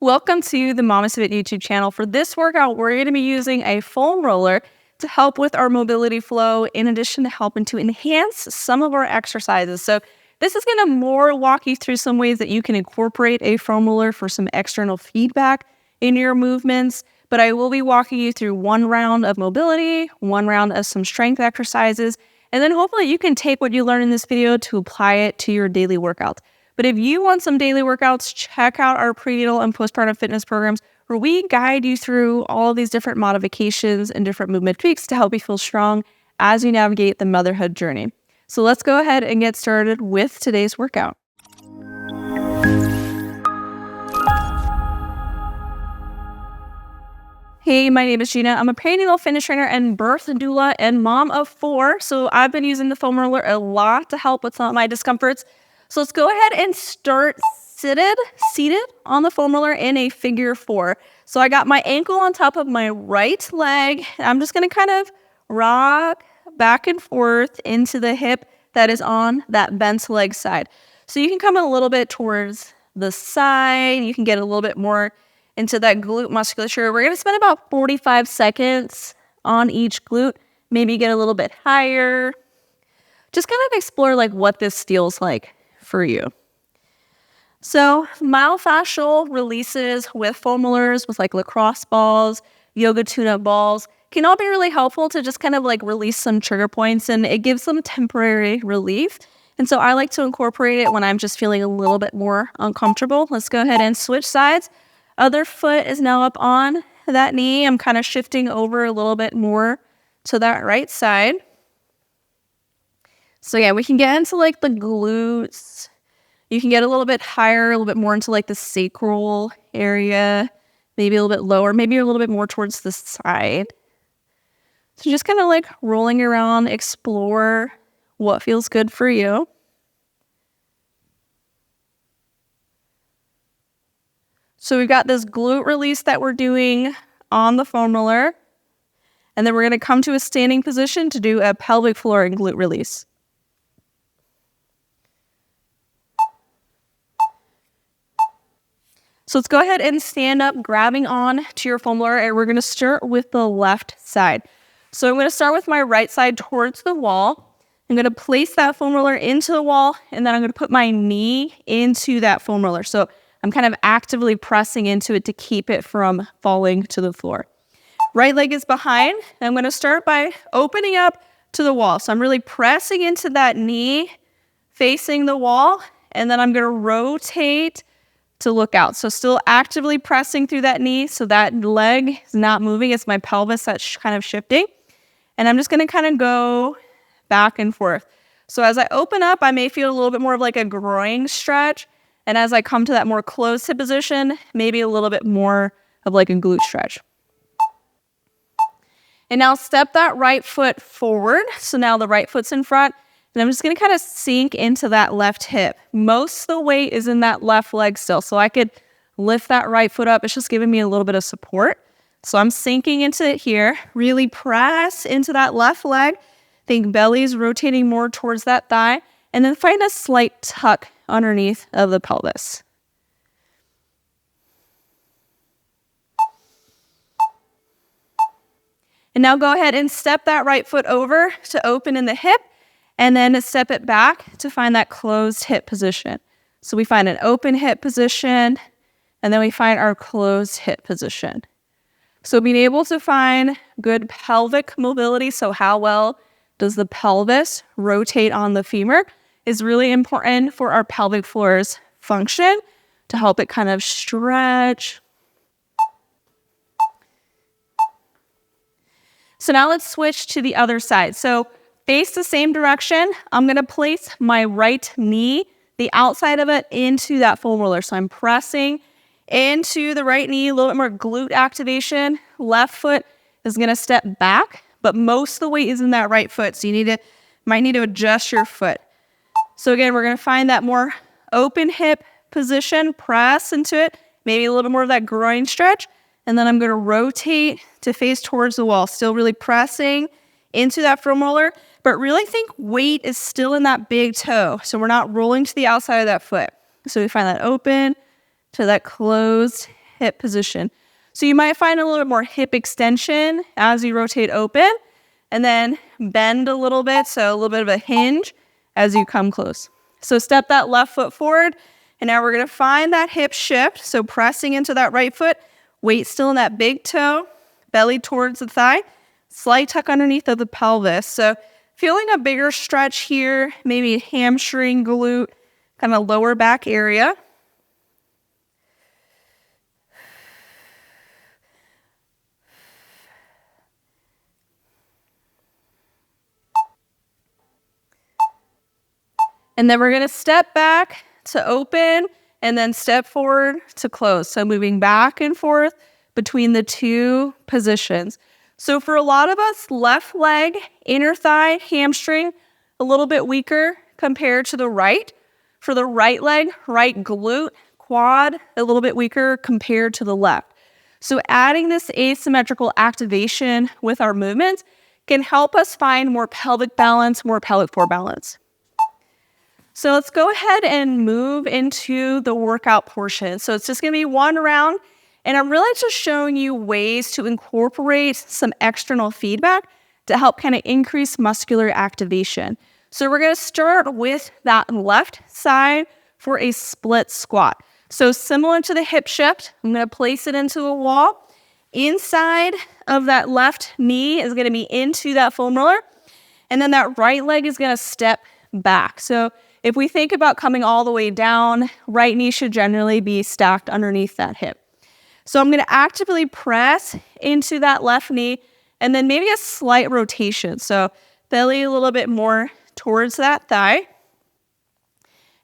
Welcome to the MamasteFit YouTube channel. For this workout, we're going to be using a foam roller to help with our mobility flow, in addition to helping to enhance some of our exercises. So this is going to more walk you through some ways that you can incorporate a foam roller for some external feedback in your movements. But I will be walking you through one round of mobility, one round of some strength exercises, and then hopefully you can take what you learn in this video to apply it to your daily workouts. But if you want some daily workouts, check out our prenatal and postpartum fitness programs, where we guide you through all of these different modifications and different movement tweaks to help you feel strong as you navigate the motherhood journey. So let's go ahead and get started with today's workout. Hey, my name is Gina. I'm a prenatal fitness trainer and birth doula and mom of 4. So I've been using the foam roller a lot to help with some of my discomforts. So let's go ahead and start seated on the foam roller in a figure 4. So I got my ankle on top of my right leg. I'm just going to kind of rock back and forth into the hip that is on that bent leg side. So you can come a little bit towards the side. You can get a little bit more into that glute musculature. We're going to spend about 45 seconds on each glute. Maybe get a little bit higher. Just kind of explore like what this feels like for you. So myofascial releases with foam rollers, with like lacrosse balls, yoga tune-up balls, can all be really helpful to just kind of like release some trigger points, and it gives them temporary relief. And so I like to incorporate it when I'm just feeling a little bit more uncomfortable. Let's go ahead and switch sides. Other foot is now up on that knee. I'm kind of shifting over a little bit more to that right side. So yeah, we can get into like the glutes. You can get a little bit higher, a little bit more into like the sacral area, maybe a little bit lower, maybe a little bit more towards the side. So just kind of like rolling around, explore what feels good for you. So we've got this glute release that we're doing on the foam roller. And then we're going to come to a standing position to do a pelvic floor and glute release. So let's go ahead and stand up, grabbing on to your foam roller, and we're going to start with the left side. So I'm going to start with my right side towards the wall. I'm going to place that foam roller into the wall, and then I'm going to put my knee into that foam roller. So I'm kind of actively pressing into it to keep it from falling to the floor. Right leg is behind. And I'm going to start by opening up to the wall. So I'm really pressing into that knee, facing the wall, and then I'm going to rotate to look out. So still actively pressing through that knee, so that leg is not moving. It's my pelvis that's kind of shifting. And I'm just going to kind of go back and forth. So as I open up, I may feel a little bit more of like a groin stretch. And as I come to that more closed hip position, maybe a little bit more of like a glute stretch. And now step that right foot forward. So now the right foot's in front. And I'm just going to kind of sink into that left hip. Most of the weight is in that left leg still. So I could lift that right foot up. It's just giving me a little bit of support. So I'm sinking into it here. Really press into that left leg. Think belly's rotating more towards that thigh. And then find a slight tuck underneath of the pelvis. And now go ahead and step that right foot over to open in the hip, and then step it back to find that closed hip position. So we find an open hip position, and then we find our closed hip position. So being able to find good pelvic mobility, so how well does the pelvis rotate on the femur, is really important for our pelvic floor's function to help it kind of stretch. So now let's switch to the other side. So face the same direction. I'm going to place my right knee, the outside of it, into that foam roller. So I'm pressing into the right knee, a little bit more glute activation. Left foot is going to step back, but most of the weight is in that right foot. So you might need to adjust your foot. So again, we're going to find that more open hip position, press into it, maybe a little bit more of that groin stretch. And then I'm going to rotate to face towards the wall, still really pressing into that foam roller, but really think weight is still in that big toe. So we're not rolling to the outside of that foot. So we find that open to that closed hip position. So you might find a little bit more hip extension as you rotate open, and then bend a little bit, so a little bit of a hinge as you come close. So step that left foot forward, and now we're gonna find that hip shift. So pressing into that right foot, weight still in that big toe, belly towards the thigh, slight tuck underneath of the pelvis. So feeling a bigger stretch here, maybe hamstring, glute, kind of lower back area. And then we're gonna step back to open and then step forward to close. So moving back and forth between the two positions. So for a lot of us, left leg, inner thigh, hamstring, a little bit weaker compared to the right. For the right leg, right glute, quad, a little bit weaker compared to the left. So adding this asymmetrical activation with our movements can help us find more pelvic balance, more pelvic floor balance. So let's go ahead and move into the workout portion. So it's just gonna be one round, and I'm really just showing you ways to incorporate some external feedback to help kind of increase muscular activation. So we're gonna start with that left side for a split squat. So similar to the hip shift, I'm gonna place it into a wall. Inside of that left knee is gonna be into that foam roller, and then that right leg is gonna step back. So if we think about coming all the way down, right knee should generally be stacked underneath that hip. So I'm gonna actively press into that left knee and then maybe a slight rotation. So belly a little bit more towards that thigh.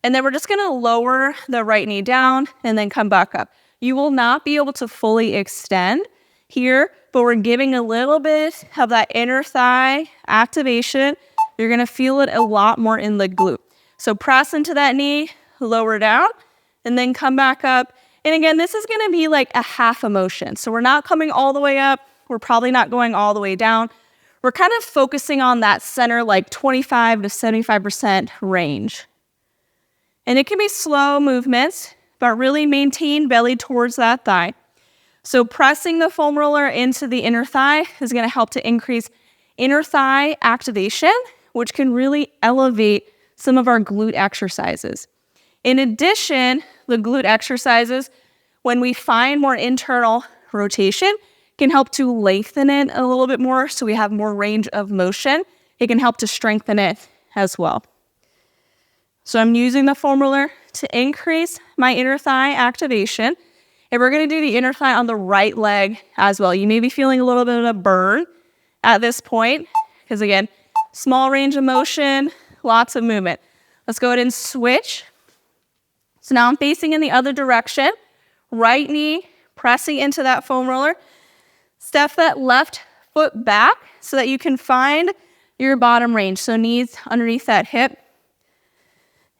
And then we're just gonna lower the right knee down and then come back up. You will not be able to fully extend here, but we're giving a little bit of that inner thigh activation. You're gonna feel it a lot more in the glute. So press into that knee, lower down, and then come back up. And again, this is gonna be like a half a motion. So we're not coming all the way up. We're probably not going all the way down. We're kind of focusing on that center, like 25 to 75% range. And it can be slow movements, but really maintain belly towards that thigh. So pressing the foam roller into the inner thigh is gonna help to increase inner thigh activation, which can really elevate some of our glute exercises. In addition, the glute exercises, when we find more internal rotation, can help to lengthen it a little bit more so we have more range of motion. It can help to strengthen it as well. So I'm using the foam roller to increase my inner thigh activation. And we're gonna do the inner thigh on the right leg as well. You may be feeling a little bit of a burn at this point, because again, small range of motion, lots of movement. Let's go ahead and switch. So now I'm facing in the other direction. Right knee pressing into that foam roller. Step that left foot back so that you can find your bottom range. So knees underneath that hip.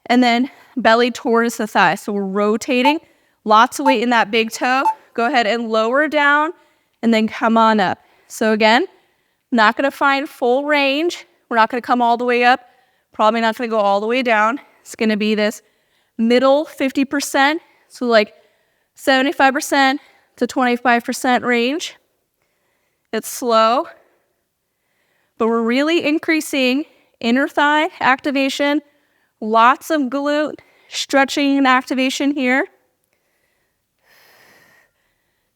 And then belly towards the thigh. So we're rotating. Lots of weight in that big toe. Go ahead and lower down and then come on up. So again, not gonna find full range. We're not gonna come all the way up. Probably not gonna go all the way down. It's gonna be this middle 50%, so like 75% to 25% range. It's slow, but we're really increasing inner thigh activation, lots of glute stretching and activation here.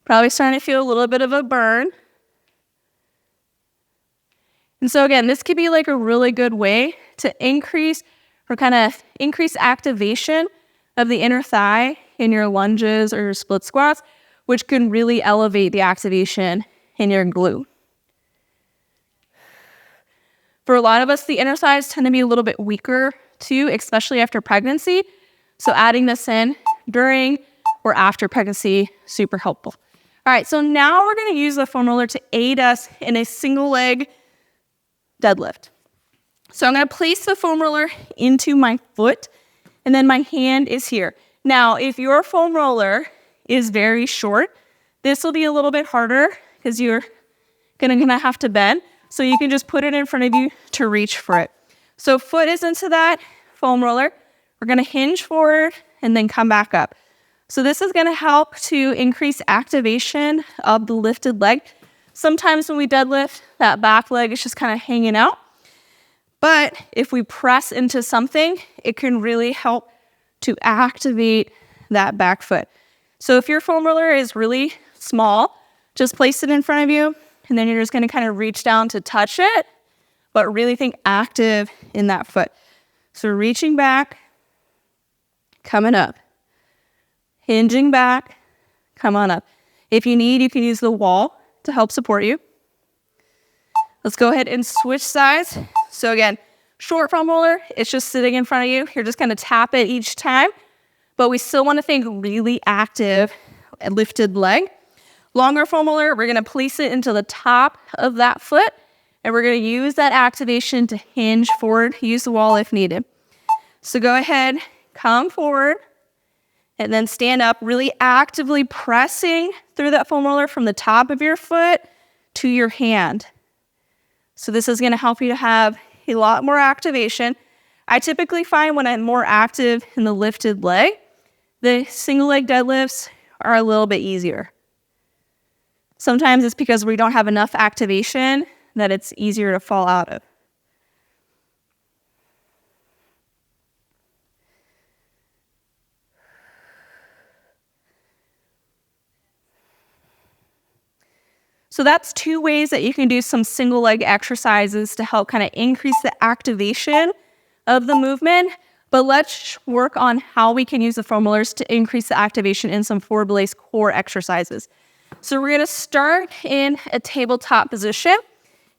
Probably starting to feel a little bit of a burn. And so again, this could be like a really good way to increase activation of the inner thigh in your lunges or your split squats, which can really elevate the activation in your glute. For a lot of us, the inner thighs tend to be a little bit weaker too, especially after pregnancy. So adding this in during or after pregnancy, super helpful. All right, so now we're gonna use the foam roller to aid us in a single leg deadlift. So I'm gonna place the foam roller into my foot, and then my hand is here. Now, if your foam roller is very short, this will be a little bit harder because you're gonna have to bend. So you can just put it in front of you to reach for it. So foot is into that foam roller. We're gonna hinge forward and then come back up. So this is going to help to increase activation of the lifted leg. Sometimes when we deadlift, that back leg is just kind of hanging out. But if we press into something, it can really help to activate that back foot. So if your foam roller is really small, just place it in front of you, and then you're just going to kind of reach down to touch it, but really think active in that foot. So reaching back, coming up, hinging back, come on up. If you need, you can use the wall to help support you. Let's go ahead and switch sides. So again, short foam roller, it's just sitting in front of you. You're just going to tap it each time, but we still want to think really active and lifted leg. Longer foam roller, we're going to place it into the top of that foot, and we're going to use that activation to hinge forward, use the wall if needed. So go ahead, come forward, and then stand up, really actively pressing through that foam roller from the top of your foot to your hand. So this is going to help you to have a lot more activation. I typically find when I'm more active in the lifted leg, the single leg deadlifts are a little bit easier. Sometimes it's because we don't have enough activation that it's easier to fall out of. So that's 2 ways that you can do some single leg exercises to help kind of increase the activation of the movement. But let's work on how we can use the foam rollers to increase the activation in some forward release core exercises. So we're going to start in a tabletop position.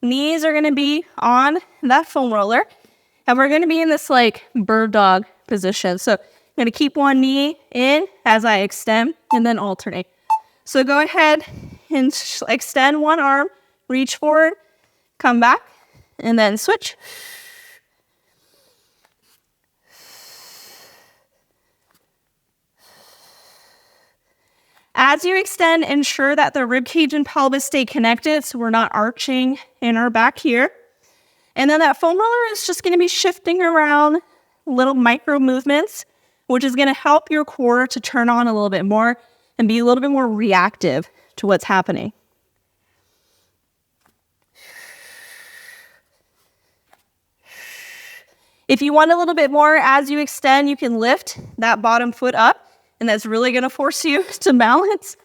Knees are going to be on that foam roller. And we're going to be in this like bird dog position. So I'm going to keep one knee in as I extend and then alternate. So go ahead and extend one arm, reach forward, come back, and then switch. As you extend, ensure that the rib cage and pelvis stay connected so we're not arching in our back here. And then that foam roller is just going to be shifting around little micro movements, which is going to help your core to turn on a little bit more and be a little bit more reactive to what's happening. If you want a little bit more, as you extend, you can lift that bottom foot up, and that's really going to force you to balance.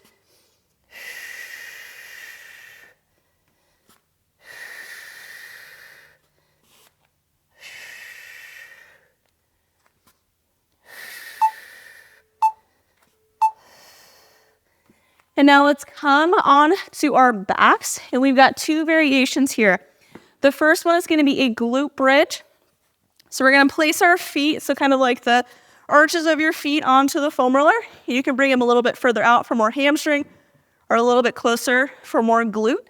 And now let's come on to our backs, and we've got 2 variations here. The first one is going to be a glute bridge. So we're going to place our feet, so kind of like the arches of your feet onto the foam roller. You can bring them a little bit further out for more hamstring or a little bit closer for more glute.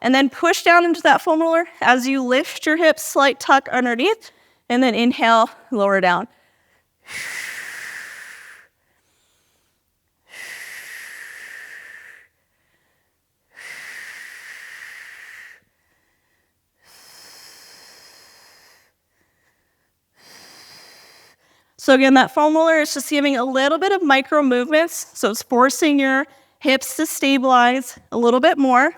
And then push down into that foam roller as you lift your hips, slight tuck underneath, and then inhale, lower down. So again, that foam roller is just giving a little bit of micro movements. So it's forcing your hips to stabilize a little bit more.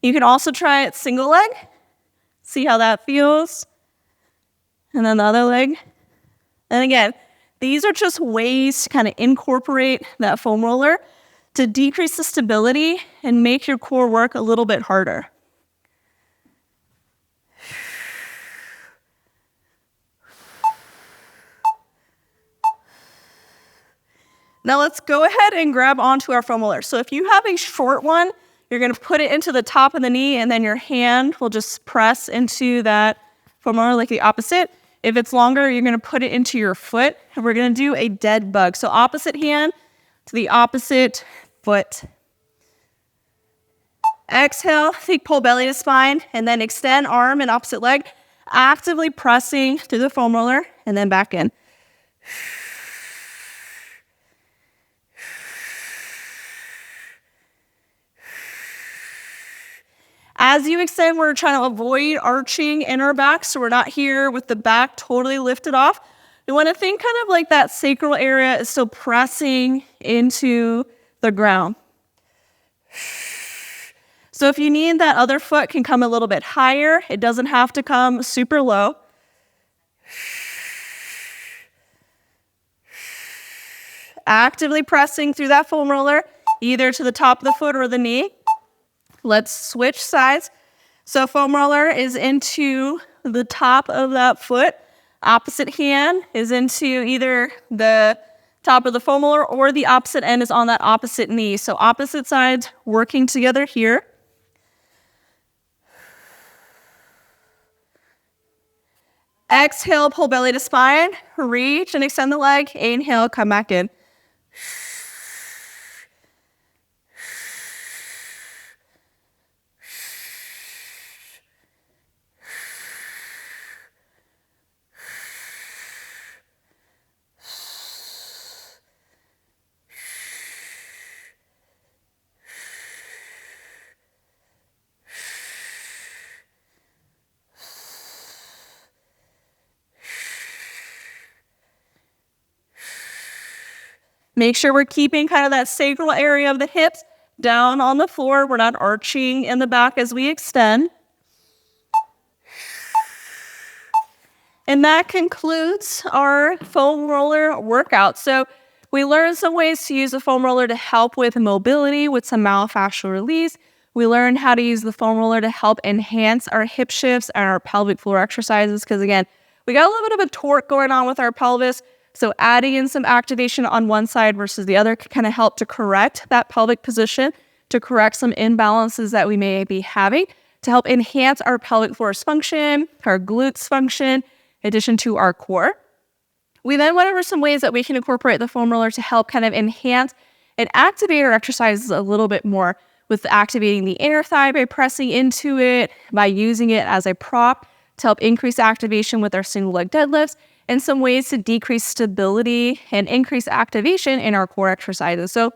You can also try it single leg. See how that feels. And then the other leg. And again, these are just ways to kind of incorporate that foam roller to decrease the stability and make your core work a little bit harder. Now let's go ahead and grab onto our foam roller. So if you have a short one, you're going to put it into the top of the knee, and then your hand will just press into that foam roller like the opposite. If it's longer, you're going to put it into your foot, and we're going to do a dead bug. So opposite hand to the opposite foot. Exhale, think pull belly to spine, and then extend arm and opposite leg, actively pressing through the foam roller, and then back in. As you extend, we're trying to avoid arching in our back, so we're not here with the back totally lifted off. You want to think kind of like that sacral area is still pressing into the ground. So if you need, that other foot can come a little bit higher. It doesn't have to come super low. Actively pressing through that foam roller, either to the top of the foot or the knee. Let's switch sides. So foam roller is into the top of that foot. Opposite hand is into either the top of the foam roller or the opposite end is on that opposite knee. So opposite sides working together here. Exhale, pull belly to spine. Reach and extend the leg. Inhale, come back in. Make sure we're keeping kind of that sacral area of the hips down on the floor. We're not arching in the back as we extend. And that concludes our foam roller workout. So we learned some ways to use the foam roller to help with mobility with some myofascial release. We learned how to use the foam roller to help enhance our hip shifts and our pelvic floor exercises. Because again, we got a little bit of a torque going on with our pelvis. So adding in some activation on one side versus the other can kind of help to correct that pelvic position, to correct some imbalances that we may be having, to help enhance our pelvic floor's function, our glutes function, in addition to our core. We then went over some ways that we can incorporate the foam roller to help kind of enhance and activate our exercises a little bit more, with activating the inner thigh by pressing into it, by using it as a prop to help increase activation with our single leg deadlifts, and some ways to decrease stability and increase activation in our core exercises. So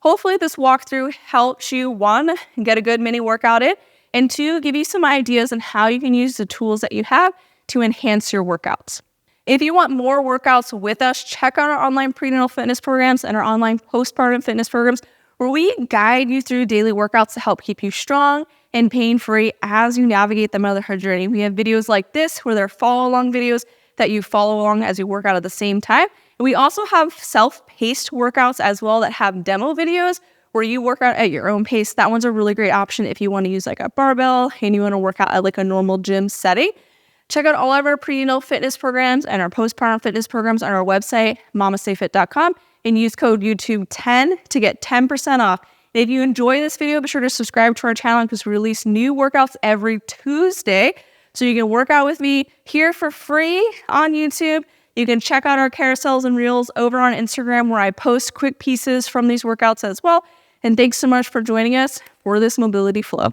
hopefully this walkthrough helps you, one, get a good mini workout in, and two, give you some ideas on how you can use the tools that you have to enhance your workouts. If you want more workouts with us, check out our online prenatal fitness programs and our online postpartum fitness programs, where we guide you through daily workouts to help keep you strong and pain-free as you navigate the motherhood journey. We have videos like this where they're follow-along videos that you follow along as you work out at the same time. And we also have self-paced workouts as well that have demo videos where you work out at your own pace. That one's a really great option if you want to use like a barbell and you want to work out at like a normal gym setting. Check out all of our prenatal fitness programs and our postpartum fitness programs on our website, MamasteFit.com, and use code YouTube10 to get 10% off. And if you enjoy this video, be sure to subscribe to our channel because we release new workouts every Tuesday. So you can work out with me here for free on YouTube. You can check out our carousels and reels over on Instagram where I post quick pieces from these workouts as well. And thanks so much for joining us for this mobility flow.